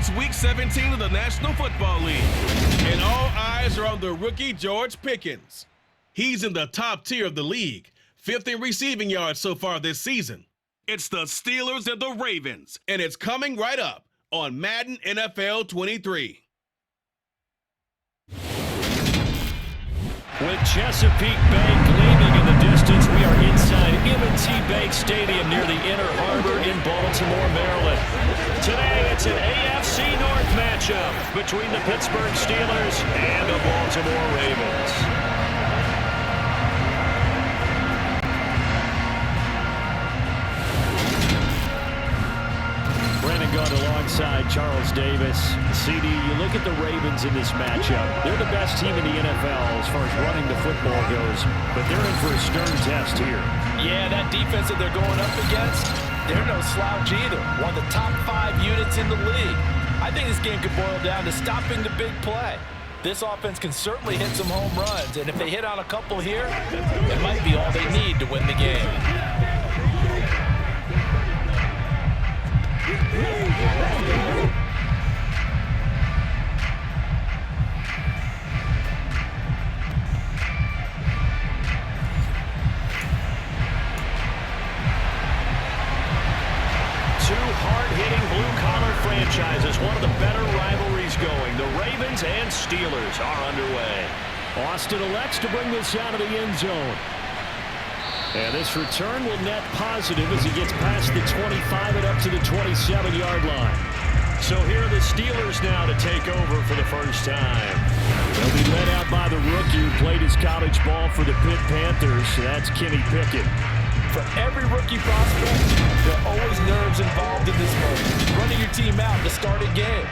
It's Week 17 of the National Football League, and all eyes are on the rookie George Pickens. He's in the top tier of the league, 5th in receiving yards so far this season. It's the Steelers and the Ravens, and it's coming right up on Madden NFL 23. With Chesapeake Bay gleaming in the distance, we are inside M&T Bank Stadium near the Inner Harbor in Baltimore, Maryland. Today, it's an AFC North matchup between the Pittsburgh Steelers and the Baltimore Ravens. Brandon Gaudin alongside Charles Davis. CD, you look at the Ravens in this matchup. They're the best team in the NFL as far as running the football goes, but they're in for a stern test here. Yeah, that defense that they're going up against, they're no slouch either. One of the top 5 units in the league. I think this game could boil down to stopping the big play. This offense can certainly hit some home runs, and if they hit on a couple here, it might be all they need to win the game. Two hard-hitting blue-collar franchises, one of the better rivalries going. The Ravens and Steelers are underway. Austin elects to bring this out of the end zone. And this return will net positive as he gets past the 25 and up to the 27-yard line. So here are the Steelers now to take over for the first time. They'll be led out by the rookie who played his college ball for the Pitt Panthers. So that's Kenny Pickett. For every rookie prospect, there are always nerves involved in this moment. Running your team out to start a game.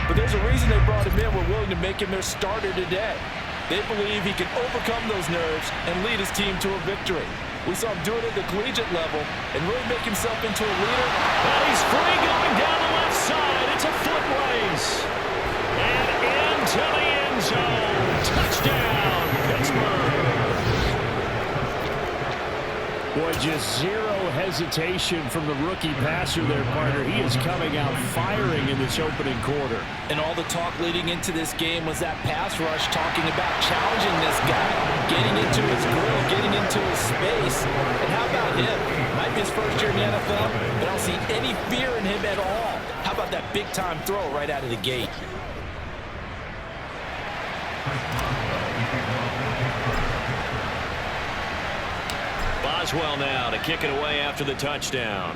But there's a reason they brought him in. We're willing to make him their starter today. They believe he can overcome those nerves and lead his team to a victory. We saw him do it at the collegiate level and really make himself into a leader. And he's free going down the left side. It's a foot race. And into the end zone. Touchdown, Pittsburgh. Boy, just zero hesitation from the rookie passer there, partner. He is coming out firing in this opening quarter. And all the talk leading into this game was that pass rush talking about challenging this guy, getting into his grill, getting into his space. And how about him? Might be his first year in the NFL, but I don't see any fear in him at all. How about that big-time throw right out of the gate? Boswell now to kick it away after the touchdown.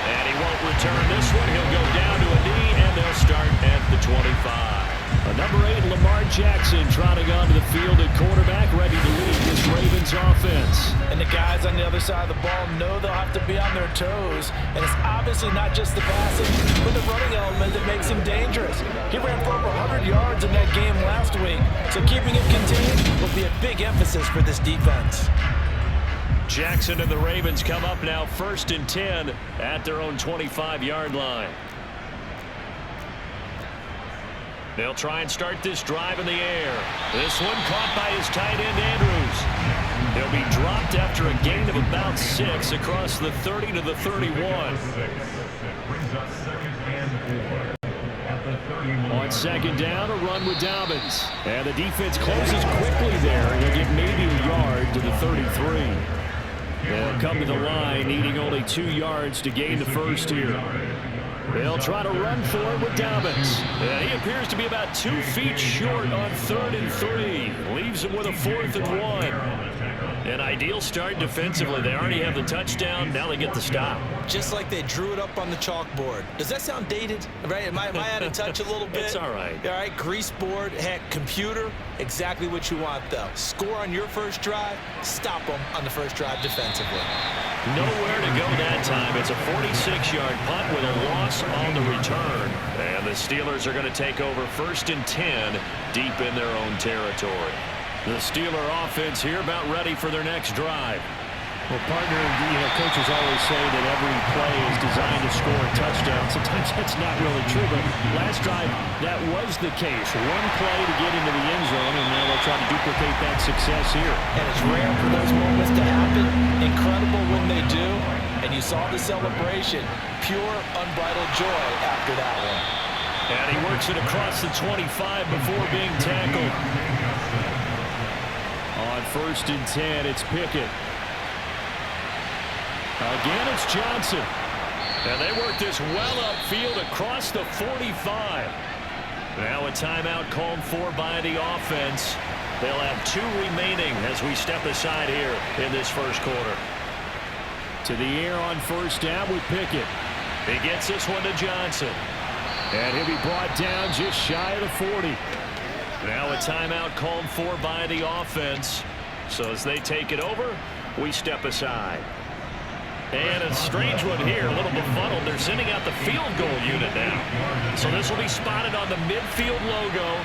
And he won't return this one. He'll go down to a knee, and they'll start at the 25. Number 8, Lamar Jackson, trotting onto the field at quarterback, ready to lead this Ravens offense. And the guys on the other side of the ball know they'll have to be on their toes. And it's obviously not just the passing, but the running element that makes him dangerous. He ran for over 100 yards in that game last week, so keeping him contained will be a big emphasis for this defense. Jackson and the Ravens come up now 1st and 10 at their own 25-yard line. They'll try and start this drive in the air. This one caught by his tight end, Andrews. He'll be dropped after a gain of about 6 across the 30 to the 31. On 2nd down, a run with Dobbins. And the defense closes quickly there. He'll get maybe a yard to the 33. They'll come to the line, needing only 2 yards to gain the first here. They'll try to run for it with Dobbins. And he appears to be about 2 feet short on 3rd and 3. Leaves him with a 4th and 1. An ideal start defensively. They already have the touchdown. Now they get the stop. Just like they drew it up on the chalkboard. Does that sound dated? Right? Am I out of touch a little bit? It's all right. All right, grease board, heck, computer, exactly what you want, though. Score on your first drive, stop them on the first drive defensively. Nowhere to go that time. It's a 46-yard punt with a loss on the return. And the Steelers are going to take over 1st and 10 deep in their own territory. The Steeler offense here about ready for their next drive. Well, partner, coaches always say that every play is designed to score a touchdown. Sometimes that's not really true, but last drive, that was the case. One play to get into the end zone, and now they'll try to duplicate that success here. And it's rare for those moments to happen. Incredible when they do. And you You saw the celebration. Pure, unbridled joy after that one. And he works it across the 25 before being tackled. On 1st and 10, it's Pickett. Again, it's Johnson. And they work this well upfield across the 45. Now a timeout called for by the offense. They'll have 2 remaining as we step aside here in this first quarter. To the air on 1st down with Pickett. He gets this one to Johnson. And he'll be brought down just shy of the 40. Now a timeout called for by the offense. So as they take it over, we step aside. And a strange one here, a little befuddled. They're sending out the field goal unit now. So this will be spotted on the midfield logo.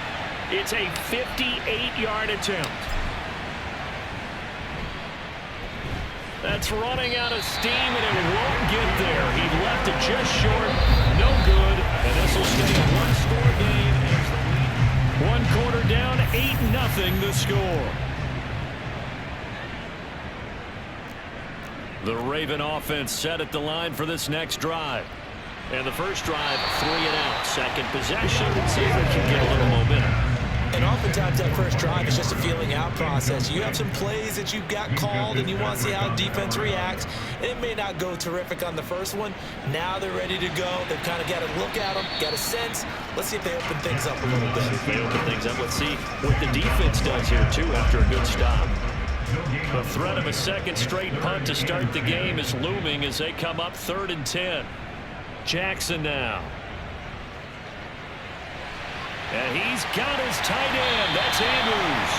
It's a 58-yard attempt. That's running out of steam, and it won't get there. He left it just short. No good. And this will stay a one-score game. One quarter down, 8-0 the score. The Raven offense set at the line for this next drive. And the first drive, 3 and out. Second possession, see if they can get a little momentum. And oftentimes that first drive is just a feeling out process. You have some plays that you've got called and you want to see how defense reacts. And it may not go terrific on the first one. Now they're ready to go. They've kind of got to look at them, got a sense. Let's see if they open things up a little bit. If they open things up, let's see what the defense does here, too, after a good stop. The threat of a second straight punt to start the game is looming as they come up 3rd and 10. Jackson now. And he's got his tight end. That's Andrews.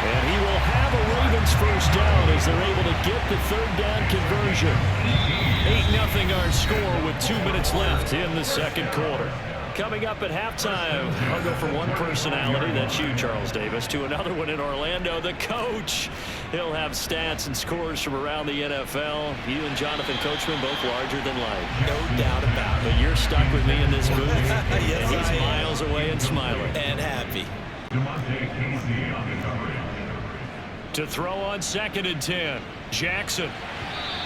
And he will have a Ravens first down as they're able to get the 3rd down conversion. 8-0 our score with 2 minutes left in the second quarter. Coming up at halftime, I'll go from one personality, that's you, Charles Davis, to another one in Orlando, the coach. He'll have stats and scores from around the NFL. You and Jonathan Coachman both larger than life. No doubt about it. But you're stuck with me in this booth. Yes, and he's I am. miles away and smiling. And happy. To throw on 2nd and 10, Jackson.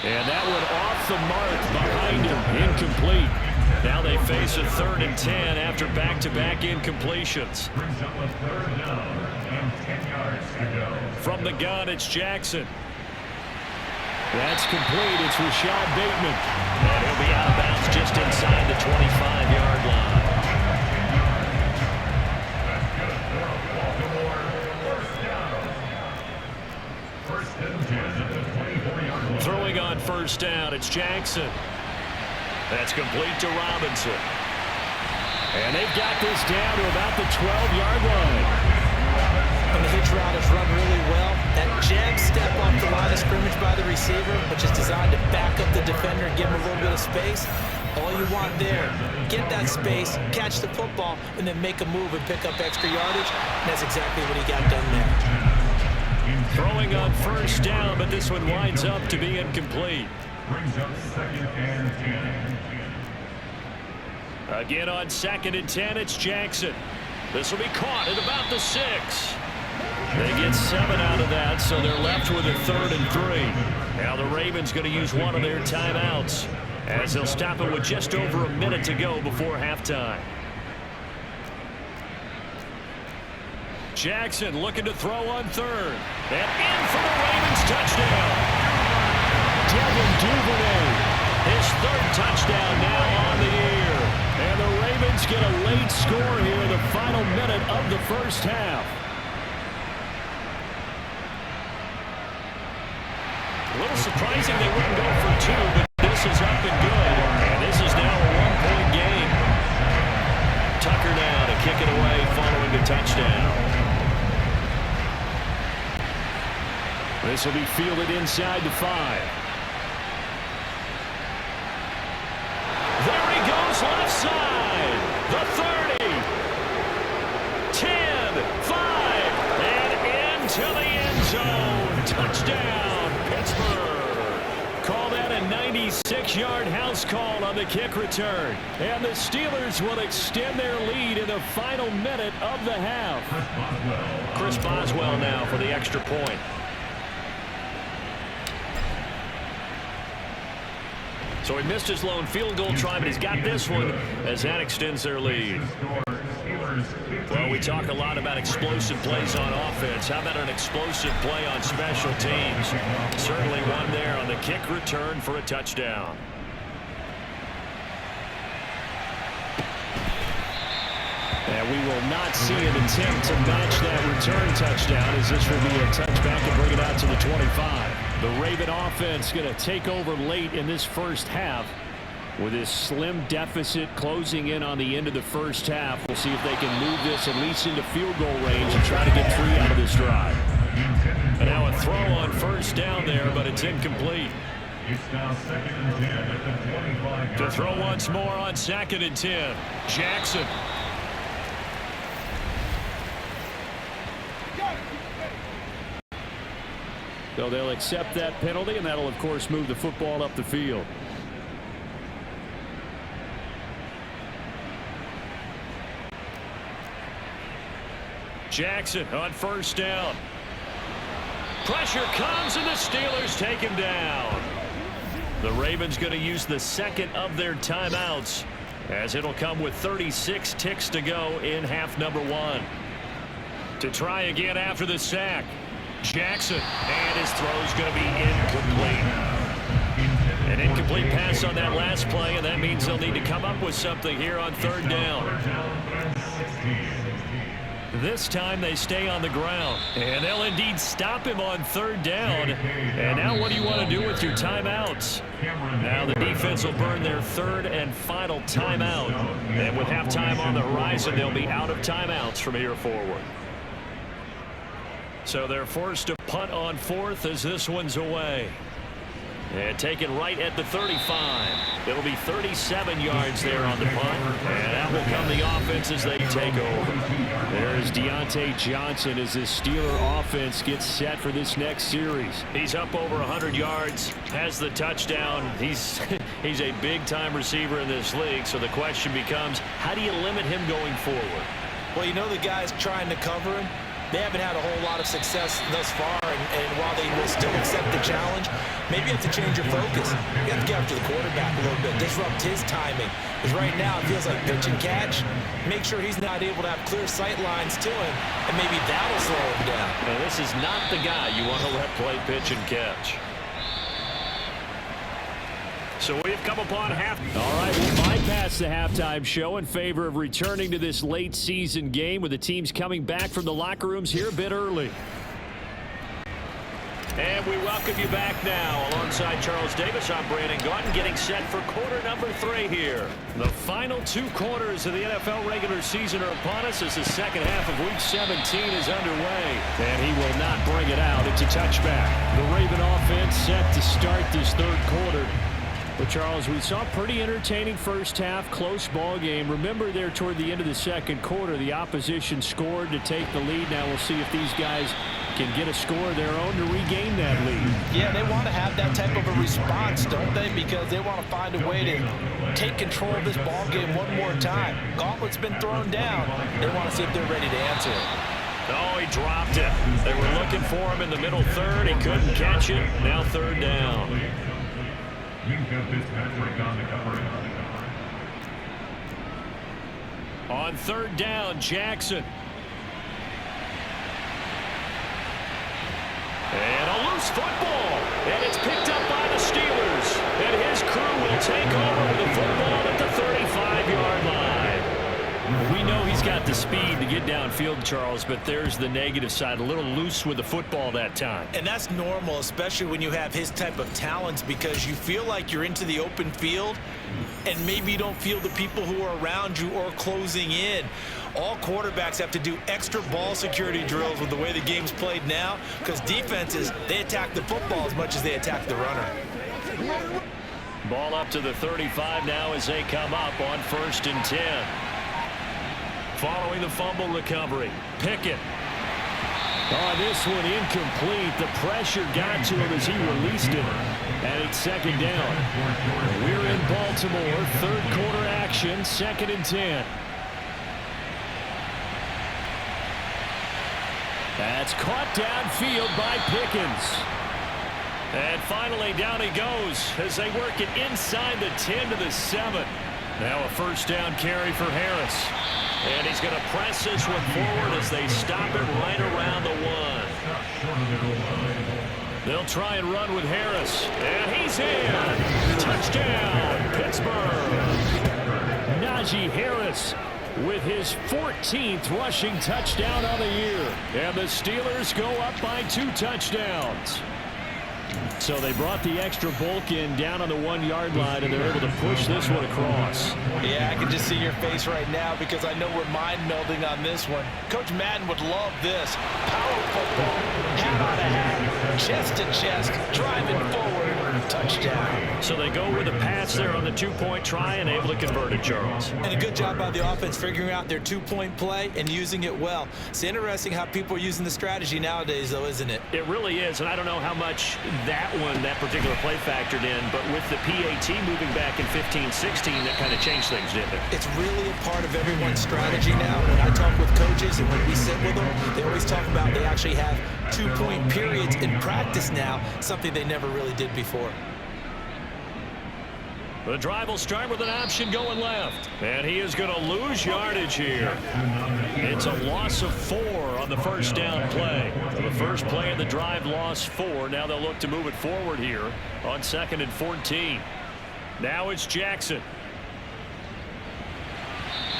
And that one off the mark behind him, incomplete. Now they face a 3rd and 10 after back-to-back incompletions. From the gun, it's Jackson. That's complete. It's Rashad Bateman. And he'll be out of bounds just inside the 25-yard line. Throwing on 1st down, it's Jackson. That's complete to Robinson. And they've got this down to about the 12-yard line. And the hitch route is run really well. That jab step off the line of scrimmage by the receiver, which is designed to back up the defender and give him a little bit of space. All you want there, get that space, catch the football, and then make a move and pick up extra yardage. And that's exactly what he got done there. Throwing on 1st down, but this one winds up to be incomplete. Brings up 2nd and 10. Again on 2nd and 10, it's Jackson. This will be caught at about the 6. They get 7 out of that, so they're left with a 3rd and 3. Now the Ravens going to use one of their timeouts as they'll stop it with just over a minute to go before halftime. Jackson looking to throw on 3rd. And in for the Ravens touchdown. Devin Duvernay, his 3rd touchdown now on the year. And the Ravens get a late score here in the final minute of the first half. A little surprising they wouldn't go for 2, but this is up and good. And this is now a 1-point game. Tucker now to kick it away following the touchdown. This will be fielded inside the 5. There he goes left side. The 30. 10, 5, and into the end zone. Touchdown, Pittsburgh. Call that a 96-yard house call on the kick return. And the Steelers will extend their lead in the final minute of the half. Chris Boswell now for the extra point. So he missed his lone field goal try, but he's got this one as that extends their lead. Well, we talk a lot about explosive plays on offense. How about an explosive play on special teams? Certainly one there on the kick return for a touchdown. And we will not see an attempt to match that return touchdown, as this will be a touchback and bring it out to the 25. The Raven offense going to take over late in this first half with this slim deficit closing in on the end of the first half. We'll see if they can move this at least into field goal range and try to get 3 out of this drive. And now a throw on first down there, but it's incomplete. It's now 2nd and 10 at the 25. To throw once more on 2nd and 10. Jackson. So they'll accept that penalty, and that'll, of course, move the football up the field. Jackson on first down. Pressure comes, and the Steelers take him down. The Ravens going to use the second of their timeouts, as it'll come with 36 ticks to go in half number 1. To try again after the sack. Jackson, and his throw's going to be incomplete. An incomplete pass on that last play, and that means they'll need to come up with something here on 3rd down. This time they stay on the ground, and they'll indeed stop him on 3rd down. And now what do you want to do with your timeouts? Now the defense will burn their 3rd and final timeout. And with halftime on the horizon, they'll be out of timeouts from here forward. So they're forced to punt on 4th as this one's away. And taken right at the 35. It'll be 37 yards there on the punt. And out will come the offense as they take over. There's Deontay Johnson as this Steeler offense gets set for this next series. He's up over 100 yards, has the touchdown. He's a big-time receiver in this league, so the question becomes, how do you limit him going forward? Well, you know the guys trying to cover him, they haven't had a whole lot of success thus far, and while they will still accept the challenge, maybe you have to change your focus. You have to get after the quarterback a little bit, disrupt his timing. Because right now it feels like pitch and catch. Make sure he's not able to have clear sight lines to him, and maybe that'll slow him down. Now, this is not the guy you want to let play pitch and catch. So we've come upon half. All right, we'll bypass the halftime show in favor of returning to this late season game with the teams coming back from the locker rooms here a bit early. And we welcome you back now. Alongside Charles Davis, I'm Brandon Gaudin, getting set for quarter number 3 here. The final 2 quarters of the NFL regular season are upon us as the second half of Week 17 is underway. And he will not bring it out. It's a touchback. The Raven offense set to start this 3rd quarter. But, Charles, we saw a pretty entertaining first half, close ball game. Remember there toward the end of the 2nd quarter, the opposition scored to take the lead. Now we'll see if these guys can get a score of their own to regain that lead. Yeah, they want to have that type of a response, don't they? Because they want to find a way to take control of this ball game one more time. Gauntlet's been thrown down. They want to see if they're ready to answer it. Oh, he dropped it. They were looking for him in the middle 3rd. He couldn't catch it. Now 3rd down. On 3rd down, Jackson. And a loose football. And it's picked up by the Steelers. And his crew will take over with the football at the 35-yard line. We know he's got the speed to get downfield, Charles, but there's the negative side. A little loose with the football that time. And that's normal, especially when you have his type of talents, because you feel like you're into the open field and maybe you don't feel the people who are around you or closing in. All quarterbacks have to do extra ball security drills with the way the game's played now, because defenses, they attack the football as much as they attack the runner. Ball up to the 35 now as they come up on 1st and 10. Following the fumble recovery, Pickett. Oh, this one incomplete. The pressure got to him as he released it. And it's 2nd down. We're in Baltimore. 3rd quarter action, 2nd and 10. That's caught downfield by Pickens. And finally, down he goes as they work it inside the 10 to the 7. Now a first down carry for Harris. And he's going to press this one forward as they stop it right around the 1. They'll try and run with Harris. And he's in. Touchdown, Pittsburgh. Najee Harris with his 14th rushing touchdown of the year. And the Steelers go up by 2 touchdowns. So they brought the extra bulk in down on the 1-yard line, and they're able to push this one across. Yeah, I can just see your face right now because I know we're mind melding on this one. Coach Madden would love this. Power football, hat on a hat, chest to chest, driving forward, touchdown. So they go with a pass there on the 2-point try and able to convert it, Charles. And a good job by the offense figuring out their 2-point play and using it well. It's interesting how people are using the strategy nowadays, though, isn't it? It really is, and I don't know how much that particular play factored in, but with the PAT moving back in 15-16, that kind of changed things, didn't it? It's really a part of everyone's strategy now. When I talk with coaches and when we sit with them, they always talk about they actually have 2-point periods in practice now, something they never really did before. The drive will start with an option going left. And he is going to lose yardage here. It's a loss of 4 on the first down play. The first play of the drive lost 4. Now they'll look to move it forward here on 2nd and 14. Now it's Jackson.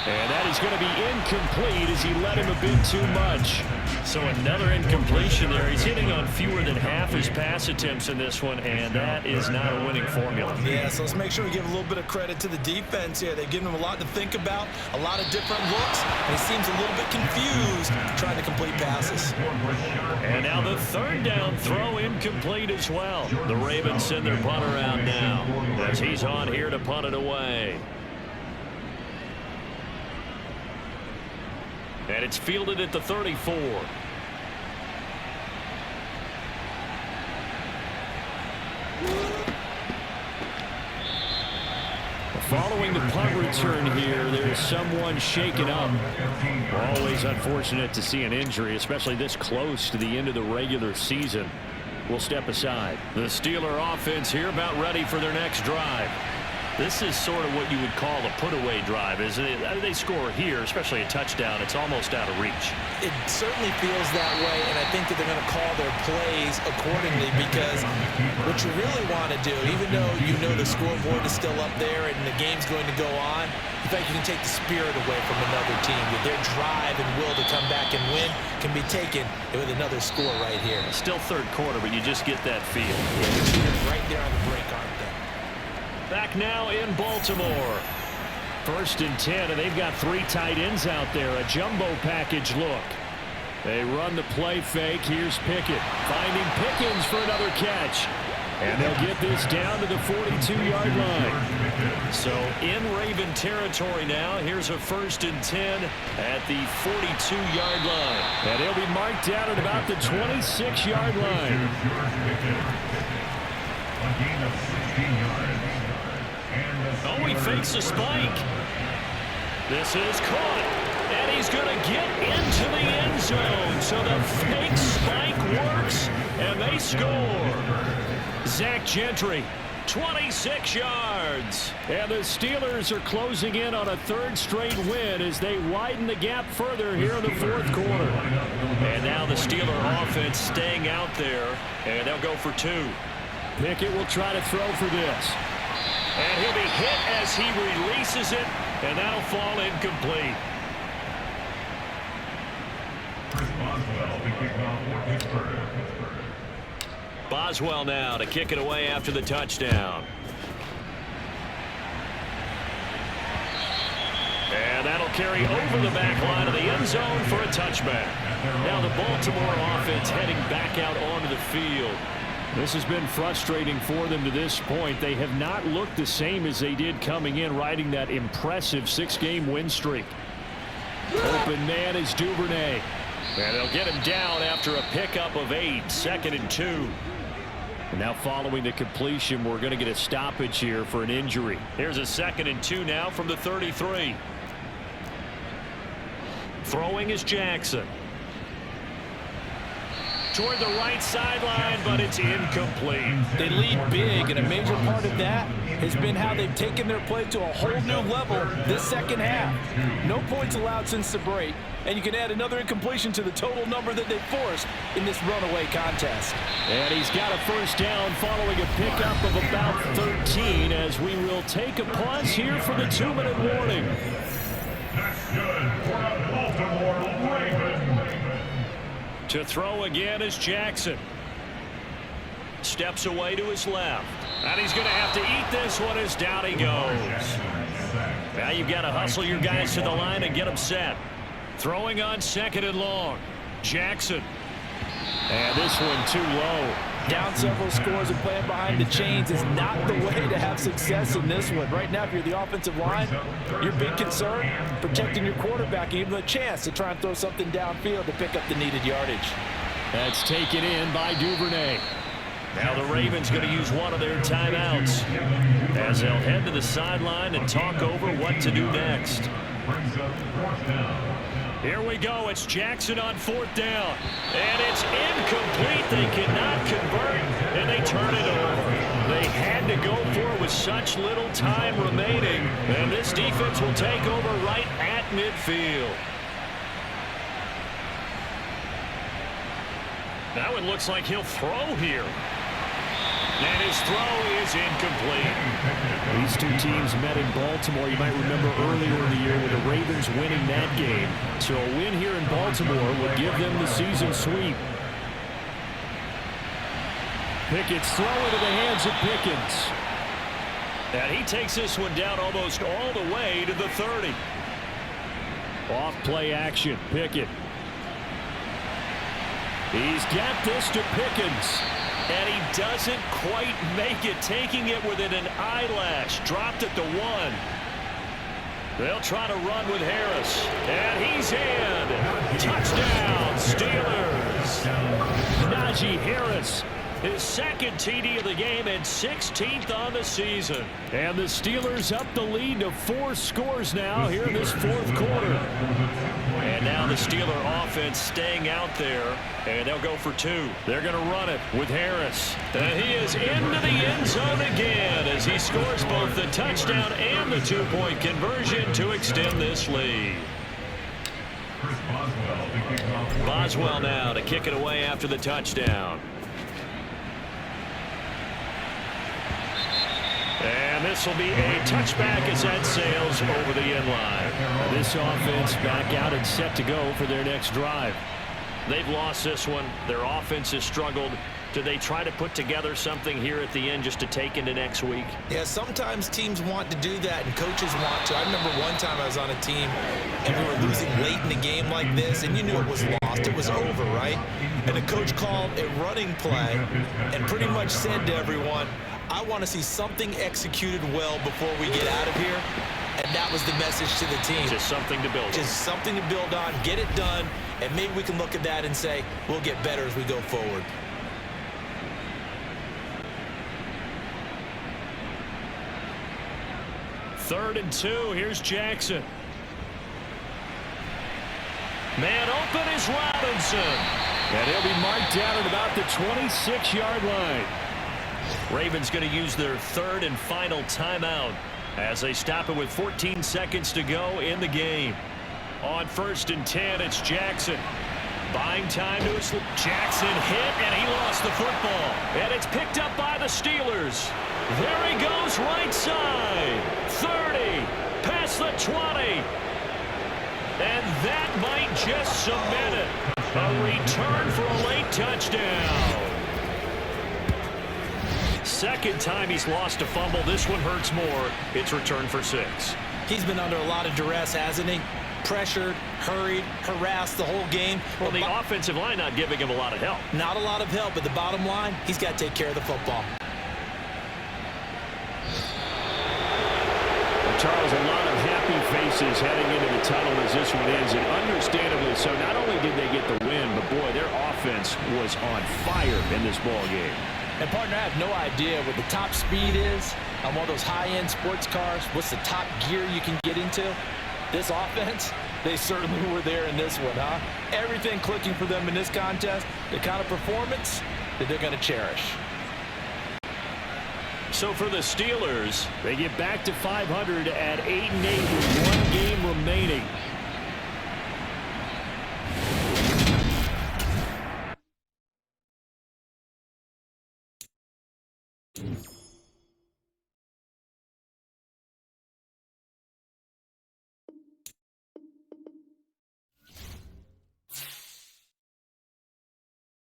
And that is going to be incomplete as he let him a bit too much. So another incompletion there. He's hitting on fewer than half his pass attempts in this one, and that is not a winning formula. Yeah, so let's make sure we give a little bit of credit to the defense here. They've given him a lot to think about, a lot of different looks, and he seems a little bit confused trying to complete passes. And now the 3rd down throw incomplete as well. The Ravens send their punter out now as he's on here to punt it away. And it's fielded at the 34. Following the punt return here, there's someone shaken up. Always unfortunate to see an injury, especially this close to the end of the regular season. We'll step aside. The Steeler offense here about ready for their next drive. This is sort of what you would call a put-away drive, isn't it? They score here, especially a touchdown. It's almost out of reach. It certainly feels that way, and I think that they're going to call their plays accordingly because what you really want to do, even though you know the scoreboard is still up there and the game's going to go on, in fact, you can take the spirit away from another team. With their drive and will to come back and win can be taken with another score right here. Still 3rd quarter, but you just get that feel. Yeah, the Steelers right there on the break, aren't they? Back now in Baltimore. 1st and 10, and they've got 3 tight ends out there. A jumbo package look. They run the play fake. Here's Pickett. Finding Pickens for another catch. And they'll get this down to the 42-yard line. So in Raven territory now. Here's a 1st and 10 at the 42-yard line. And they'll be marked down at about the 26-yard line. A gain of 16 yards. Oh, he fakes a spike. This is caught. And he's going to get into the end zone. So the fake spike works, and they score. Zach Gentry, 26 yards. And the Steelers are closing in on a 3rd straight win as they widen the gap further here in the 4th quarter. And now the Steeler offense staying out there, and they'll go for 2. Pickett will try to throw for this. And he'll be hit as he releases it, and that'll fall incomplete. Boswell now to kick it away after the touchdown. And that'll carry over the back line of the end zone for a touchback. Now the Baltimore offense heading back out onto the field. This has been frustrating for them to this point. They have not looked the same as they did coming in, riding that impressive 6-game win streak. Open man is Duvernay. And they'll get him down after a pickup of 8, 2nd and 2. And now following the completion, we're going to get a stoppage here for an injury. Here's a 2nd and 2 now from the 33. Throwing is Jackson. toward the right sideline, but it's incomplete. They lead big, and a major part of that has been how they've taken their play to a whole new level this second half. No points allowed since the break, and you can add another incompletion to the total number that they forced in this runaway contest. And he's got a first down following a pickup of about 13 as we will take a pause here for the 2-minute warning. That's good for the Baltimore Ravens. To throw again is Jackson. Steps away to his left. And he's going to have to eat this one as down he goes. Now you've got to hustle your guys to the line and get them set. Throwing on 2nd and long. Jackson. And this one too low. Down several scores and playing behind the chains is not the way to have success in this one. Right now, if you're the offensive line, your big concern, protecting your quarterback and giving him a chance to try and throw something downfield to pick up the needed yardage. That's taken in by Duvernay. Now the Ravens going to use one of their timeouts as they'll head to the sideline and talk over what to do next. Here we go. It's Jackson on 4th down. And it's incomplete. They cannot convert, and they turn it over. They had to go for it with such little time remaining. And this defense will take over right at midfield. That one looks like he'll throw here. And his throw is incomplete. These two teams met in Baltimore. You might remember earlier in the year with the Ravens winning that game. So a win here in Baltimore would give them the season sweep. Pickett's throw into the hands of Pickens. And he takes this one down almost all the way to the 30. Off play action. Pickett. He's got this to Pickens. And he doesn't quite make it, taking it within an eyelash. Dropped at the 1. They'll try to run with Harris. And he's in. Touchdown, Steelers. Najee Harris. His 2nd TD of the game and 16th on the season. And the Steelers up the lead to 4 scores now here in this 4th quarter. And now the Steeler offense staying out there, and they'll go for 2. They're going to run it with Harris. And he is into the end zone again as he scores both the touchdown and the 2-point conversion to extend this lead. Boswell now to kick it away after the touchdown. And this will be a touchback as that sails over the end line. This offense back out and set to go for their next drive. They've lost this one. Their offense has struggled. Do they try to put together something here at the end just to take into next week? Yeah, sometimes teams want to do that and coaches want to. I remember one time I was on a team and we were losing late in the game like this, and you knew it was lost. It was over, right? And the coach called a running play and pretty much said to everyone, I want to see something executed well before we get out of here. And that was the message to the team. Just something to build on. Just something to build on, get it done, and maybe we can look at that and say, we'll get better as we go forward. Third and 2. Here's Jackson. Man open is Robinson. And he'll be marked down at about the 26-yard line. Ravens going to use their 3rd and final timeout as they stop it with 14 seconds to go in the game. On 1st and 10, it's Jackson. Buying time to his... Jackson hit, and he lost the football. And it's picked up by the Steelers. There he goes right side. 30, past the 20. And that might just cement it. A return for a late touchdown. Second time he's lost a fumble. This one hurts more. It's returned for 6. He's been under a lot of duress, hasn't he? Pressured, hurried, harassed the whole game. Well, the offensive line not giving him a lot of help. Not a lot of help, but the bottom line, he's got to take care of the football. Charles, a lot of happy faces heading into the tunnel as this one ends, and understandably so. Not only did they get the win, but boy, their offense was on fire in this ball game. And partner, I have no idea what the top speed is on one of those high-end sports cars. What's the top gear you can get into? This offense, They certainly were there in this one, huh? Everything clicking for them in this contest, the kind of performance that they're going to cherish. So for the Steelers, They get back to 500 at 8-8 with one game remaining.